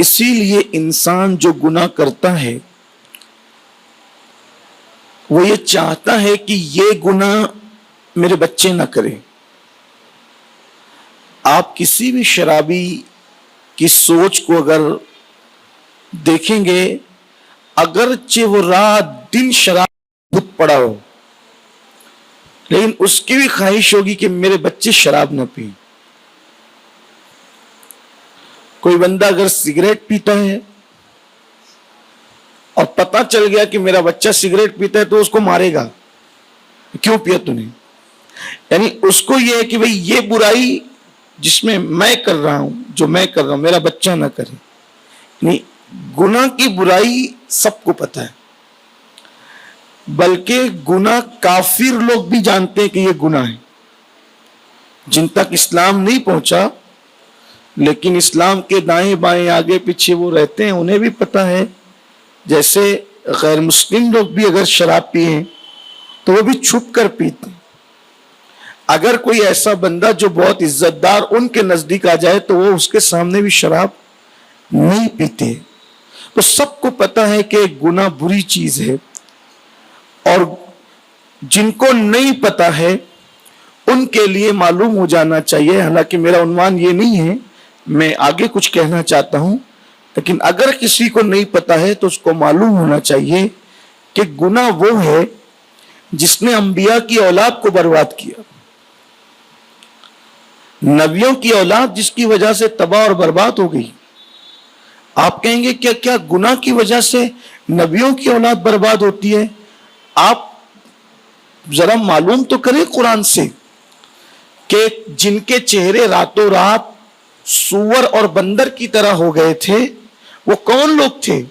اسی لیے انسان جو گناہ کرتا ہے وہ یہ چاہتا ہے کہ یہ گناہ میرے بچے نہ کریں. آپ کسی بھی شرابی کی سوچ کو اگر دیکھیں گے، اگرچہ وہ رات دن شراب بھت پڑا ہو، لیکن اس کی بھی خواہش ہوگی کہ میرے بچے شراب نہ پئیں. کوئی بندہ اگر سگریٹ پیتا ہے اور پتہ چل گیا کہ میرا بچہ سگریٹ پیتا ہے تو اس کو مارے گا، کیوں پیا تو نے؟ یعنی اس کو یہ ہے کہ بھئی یہ برائی جس میں کر رہا ہوں، جو میں کر رہا ہوں، میرا بچہ نہ کرے. یعنی گناہ کی برائی سب کو پتہ ہے، بلکہ گناہ کافر لوگ بھی جانتے ہیں کہ یہ گناہ ہے. جن تک اسلام نہیں پہنچا لیکن اسلام کے دائیں بائیں آگے پیچھے وہ رہتے ہیں، انہیں بھی پتہ ہے. جیسے غیر مسلم لوگ بھی اگر شراب پیئیں تو وہ بھی چھپ کر پیتے ہیں. اگر کوئی ایسا بندہ جو بہت عزت دار ان کے نزدیک آ جائے تو وہ اس کے سامنے بھی شراب نہیں پیتے. تو سب کو پتہ ہے کہ گناہ بری چیز ہے، اور جن کو نہیں پتہ ہے ان کے لیے معلوم ہو جانا چاہیے. حالانکہ میرا عنوان یہ نہیں ہے، میں آگے کچھ کہنا چاہتا ہوں، لیکن اگر کسی کو نہیں پتہ ہے تو اس کو معلوم ہونا چاہیے کہ گناہ وہ ہے جس نے انبیاء کی اولاد کو برباد کیا. نبیوں کی اولاد جس کی وجہ سے تباہ اور برباد ہو گئی. آپ کہیں گے کیا گناہ کی وجہ سے نبیوں کی اولاد برباد ہوتی ہے؟ آپ ذرا معلوم تو کریں قرآن سے کہ جن کے چہرے راتوں رات سور اور بندر کی طرح ہو گئے تھے وہ کون لوگ تھے؟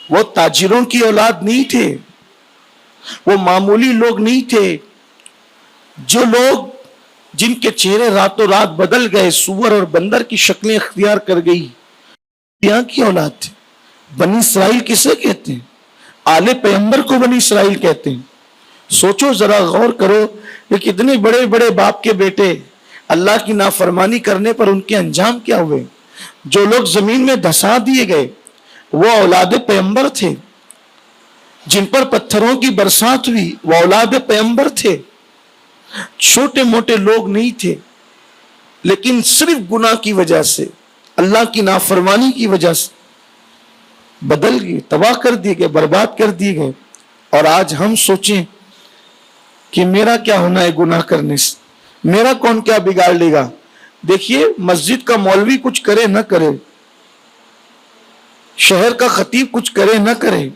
وہ تاجروں کی اولاد نہیں تھے، وہ معمولی لوگ نہیں تھے. جو لوگ جن کے چہرے راتوں رات بدل گئے، سور اور بندر کی شکلیں اختیار کر گئی، یہاں کی اولاد تھے. بنی اسرائیل کسے کہتے ہیں؟ آل پیغمبر کو بنی اسرائیل کہتے ہیں. سوچو ذرا، غور کرو کہ کتنے بڑے بڑے باپ کے بیٹے اللہ کی نافرمانی کرنے پر ان کے انجام کیا ہوئے. جو لوگ زمین میں دھسا دیے گئے وہ اولاد پیغمبر تھے. جن پر پتھروں کی برسات ہوئی وہ اولاد پیغمبر تھے. چھوٹے موٹے لوگ نہیں تھے، لیکن صرف گناہ کی وجہ سے، اللہ کی نافرمانی کی وجہ سے بدل گئے، تباہ کر دیے گئے، برباد کر دیے گئے. اور آج ہم سوچیں کہ میرا کیا ہونا ہے گناہ کرنے سے، میرا کون کیا بگاڑ لے گا. دیکھیے، مسجد کا مولوی کچھ کرے نہ کرے، شہر کا خطیب کچھ کرے نہ کرے،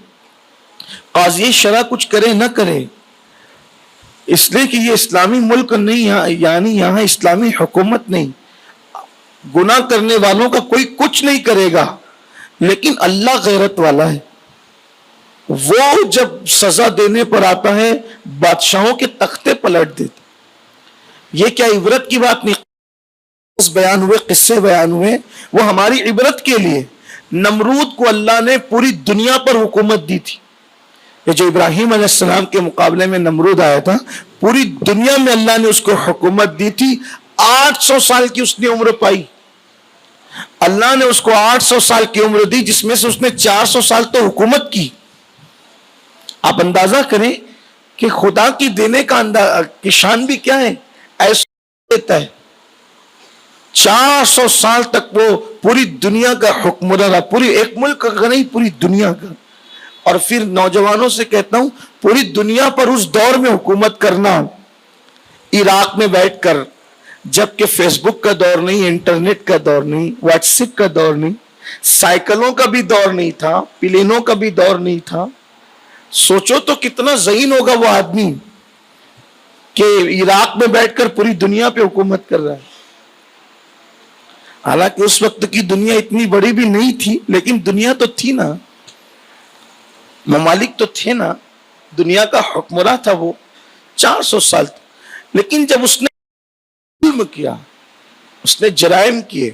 قاضی شرع کچھ کرے نہ کرے، اس لیے کہ یہ اسلامی ملک نہیں، یعنی یہاں اسلامی حکومت نہیں. گناہ کرنے والوں کا کوئی کچھ نہیں کرے گا، لیکن اللہ غیرت والا ہے. وہ جب سزا دینے پر آتا ہے بادشاہوں کے تختے پلٹ دیتے. یہ کیا عبرت کی بات نہیں؟ بیان ہوئے، قصے بیان ہوئے، وہ ہماری عبرت کے لیے. نمرود کو اللہ نے پوری دنیا پر حکومت دی تھی. یہ جو ابراہیم علیہ السلام کے مقابلے میں نمرود آیا تھا، پوری دنیا میں اللہ نے اس کو حکومت دی تھی. 800 سال کی اس نے عمر پائی. اللہ نے اس کو 800 سال کی عمر دی، جس میں سے اس نے 400 سال تو حکومت کی. آپ اندازہ کریں کہ خدا کی دینے کی شان بھی کیا ہے. ایسا دیتا ہے 400 سال تک وہ پوری دنیا کا حکمران رہا، پوری ایک ملک کا نہیں، پوری دنیا کا. اور پھر نوجوانوں سے کہتا ہوں، پوری دنیا پر اس دور میں حکومت کرنا، عراق میں بیٹھ کر، جبکہ فیس بک کا دور نہیں، انٹرنیٹ کا دور نہیں، واٹس ایپ کا دور نہیں، سائیکلوں کا بھی دور نہیں تھا، پلینوں کا بھی دور نہیں تھا. سوچو تو کتنا ذہین ہوگا وہ آدمی کہ عراق میں بیٹھ کر پوری دنیا پہ حکومت کر رہا ہے. حالانکہ اس وقت کی دنیا اتنی بڑی بھی نہیں تھی، لیکن دنیا تو تھی نا، ممالک تو تھے نا، دنیا کا حکمراں تھا وہ 400 سال. لیکن جب اس نے ظلم کیا، اس نے جرائم کیے،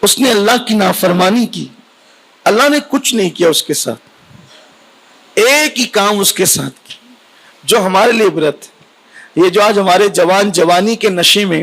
اس نے اللہ کی نافرمانی کی، اللہ نے کچھ نہیں کیا اس کے ساتھ. ایک ہی کام اس کے ساتھ کی جو ہمارے لیے عبرت ہے. یہ جو آج ہمارے جوان جوانی کے نشے میں